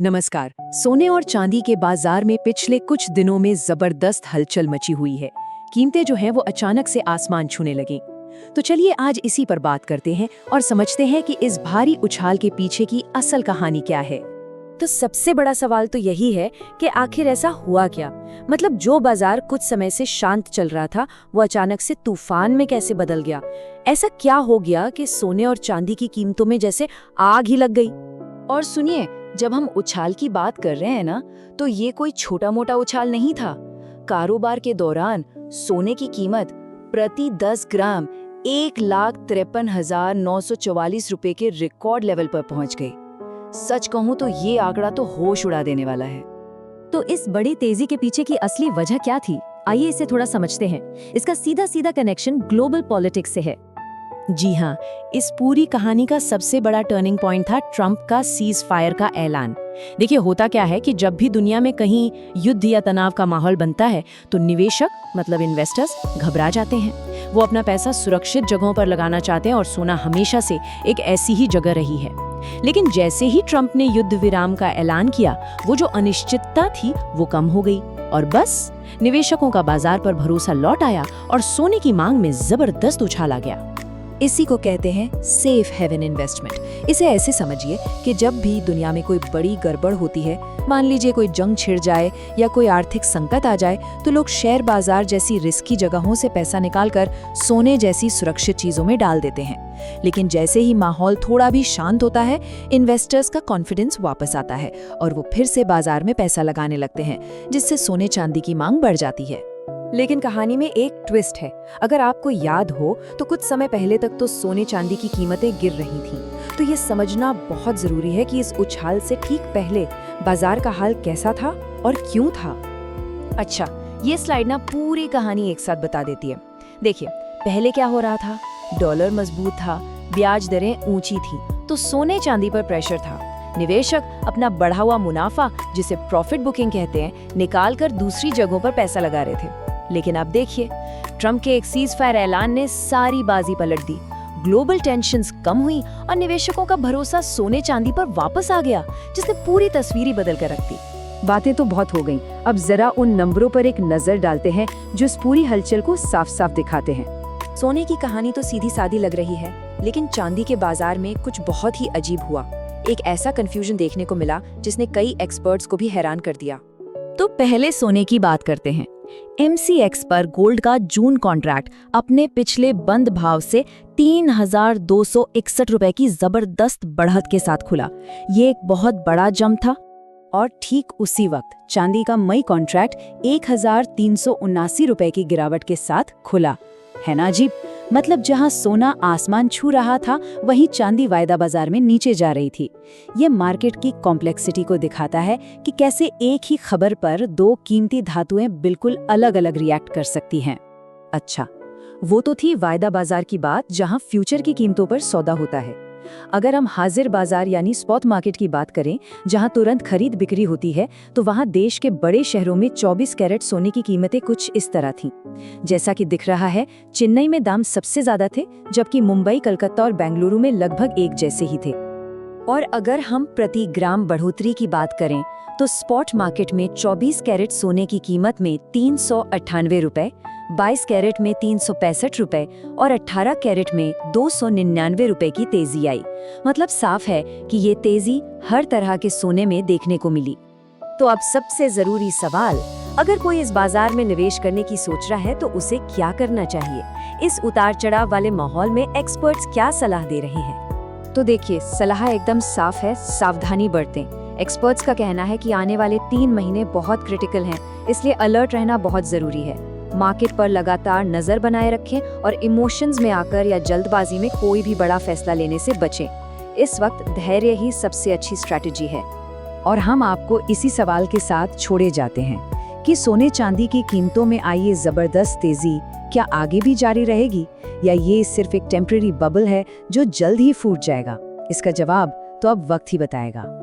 नमस्कार। सोने और चांदी के बाजार में पिछले कुछ दिनों में जबरदस्त हलचल मची हुई है। कीमतें जो हैं वो अचानक से आसमान छूने लगी। तो चलिए आज इसी पर बात करते हैं और समझते हैं कि इस भारी उछाल के पीछे की असल कहानी क्या है। तो सबसे बड़ा सवाल तो यही है कि आखिर ऐसा हुआ क्या। मतलब जो बाजार कुछ समय से शांत चल रहा था वो अचानक से तूफान में कैसे बदल गया। ऐसा क्या हो गया कि सोने और चांदी की कीमतों में जैसे आग ही लग गई। और सुनिए, जब हम उछाल की बात कर रहे हैं ना, तो ये कोई छोटा मोटा उछाल नहीं था। कारोबार के दौरान सोने की कीमत प्रति 10 ग्राम 1,53,944 रुपए के रिकॉर्ड लेवल पर पहुंच गई। सच कहूं तो ये आंकड़ा तो होश उड़ा देने वाला है। तो इस बड़ी तेजी के पीछे की असली वजह क्या थी, आइए इसे थोड़ा समझते हैं। इसका सीधा सीधा कनेक्शन ग्लोबल पॉलिटिक्स से है। जी हाँ, इस पूरी कहानी का सबसे बड़ा टर्निंग पॉइंट था ट्रंप का सीज फायर का ऐलान। देखिए, होता क्या है कि जब भी दुनिया में कहीं युद्ध या तनाव का माहौल बनता है तो निवेशक मतलब इन्वेस्टर्स घबरा जाते हैं। वो अपना पैसा सुरक्षित जगहों पर लगाना चाहते हैं और सोना हमेशा से एक ऐसी ही जगह रही है। लेकिन जैसे ही ट्रंप ने युद्ध विराम का ऐलान किया, वो जो अनिश्चितता थी वो कम हो गई और बस निवेशकों का बाजार पर भरोसा लौट आया और सोने की मांग में जबरदस्त उछाल आ गया। इसी को कहते हैं सेफ हेवन इन्वेस्टमेंट। इसे ऐसे समझिए कि जब भी दुनिया में कोई बड़ी गड़बड़ होती है, मान लीजिए कोई जंग छिड़ जाए या कोई आर्थिक संकट आ जाए, तो लोग शेयर बाजार जैसी रिस्की जगहों से पैसा निकालकर सोने जैसी सुरक्षित चीजों में डाल देते हैं। लेकिन जैसे ही माहौल थोड़ा भी शांत होता है, इन्वेस्टर्स का कॉन्फिडेंस वापस आता है और वो फिर से बाजार में पैसा लगाने लगते हैं, जिससे सोने चांदी की मांग बढ़ जाती है। लेकिन कहानी में एक ट्विस्ट है। अगर आपको याद हो तो कुछ समय पहले तक तो सोने चांदी की कीमतें गिर रही थीं। तो ये समझना बहुत जरूरी है कि इस उछाल से ठीक पहले बाजार का हाल कैसा था और क्यों था। अच्छा, ये स्लाइड ना पूरी कहानी एक साथ बता देती है। देखिए, पहले क्या हो रहा था, डॉलर मजबूत था, ब्याज दरें ऊंची थी, तो सोने चांदी पर प्रेशर था। निवेशक अपना बढ़ा हुआ मुनाफा, जिसे प्रॉफिट बुकिंग कहते हैं, निकालकर दूसरी जगहों पर पैसा लगा रहे थे। लेकिन अब देखिए, ट्रंप के एक सीज फायर ऐलान ने सारी बाजी पलट दी। ग्लोबल टेंशन्स कम हुई और निवेशकों का भरोसा सोने चांदी पर वापस आ गया, जिसने पूरी तस्वीर ही बदल कर रख दी। बातें तो बहुत हो गईं, अब जरा उन नंबरों पर एक नजर डालते हैं जो इस पूरी हलचल को साफ साफ दिखाते हैं। सोने की कहानी तो सीधी सादी लग रही है, लेकिन चांदी के बाजार में कुछ बहुत ही अजीब हुआ। एक ऐसा कंफ्यूजन देखने को मिला जिसने कई एक्सपर्ट्स को भी हैरान कर दिया। तो पहले सोने की बात करते हैं। MCX पर गोल्ड का जून कॉन्ट्रैक्ट अपने पिछले बंद भाव से 3,261 रुपए की जबरदस्त बढ़त के साथ खुला। ये एक बहुत बड़ा जंप था। और ठीक उसी वक्त चांदी का मई कॉन्ट्रैक्ट 1,379 रुपए की गिरावट के साथ खुला। है ना अजीब? मतलब जहां सोना आसमान छू रहा था, वहीं चांदी वायदा बाजार में नीचे जा रही थी। ये मार्केट की कॉम्प्लेक्सिटी को दिखाता है कि कैसे एक ही खबर पर दो कीमती धातुएं बिल्कुल अलग अलग रिएक्ट कर सकती हैं। अच्छा, वो तो थी वायदा बाजार की बात, जहां फ्यूचर की कीमतों पर सौदा होता है। अगर हम हाजिर बाजार यानी स्पॉट मार्केट की बात करें, जहां तुरंत खरीद बिक्री होती है, तो वहां देश के बड़े शहरों में 24 कैरेट सोने की कीमतें कुछ इस तरह थीं। जैसा कि दिख रहा है, चेन्नई में दाम सबसे ज्यादा थे, जबकि मुंबई, कलकत्ता और बेंगलुरु में लगभग एक जैसे ही थे। और अगर हम प्रति ग्राम बढ़ोतरी की बात करें, तो स्पॉट मार्केट में 24 कैरेट सोने की कीमत में 398 रुपए, 22 कैरेट में 365 रुपए और 18 कैरेट में 299 रुपए की तेजी आई। मतलब साफ है कि ये तेजी हर तरह के सोने में देखने को मिली। तो अब सबसे जरूरी सवाल, अगर कोई इस बाजार में निवेश करने की सोच रहा है तो उसे क्या करना चाहिए? इस उतार चढ़ाव वाले माहौल में एक्सपर्ट्स क्या सलाह दे रहे हैं? तो देखिए, सलाह एकदम साफ है, सावधानी बरतें। एक्सपर्ट्स का कहना है कि आने वाले 3 महीने बहुत क्रिटिकल हैं, इसलिए अलर्ट रहना बहुत जरूरी है। मार्केट पर लगातार नजर बनाए रखें और इमोशंस में आकर या जल्दबाजी में कोई भी बड़ा फैसला लेने से बचें। इस वक्त धैर्य ही सबसे अच्छी स्ट्रैटेजी है। और हम आपको इसी सवाल के साथ छोड़े जाते हैं कि सोने चांदी की कीमतों में आई ये जबरदस्त तेजी क्या आगे भी जारी रहेगी, या ये सिर्फ एक टेम्परेरी बबल है जो जल्द ही फूट जाएगा? इसका जवाब तो अब वक्त ही बताएगा।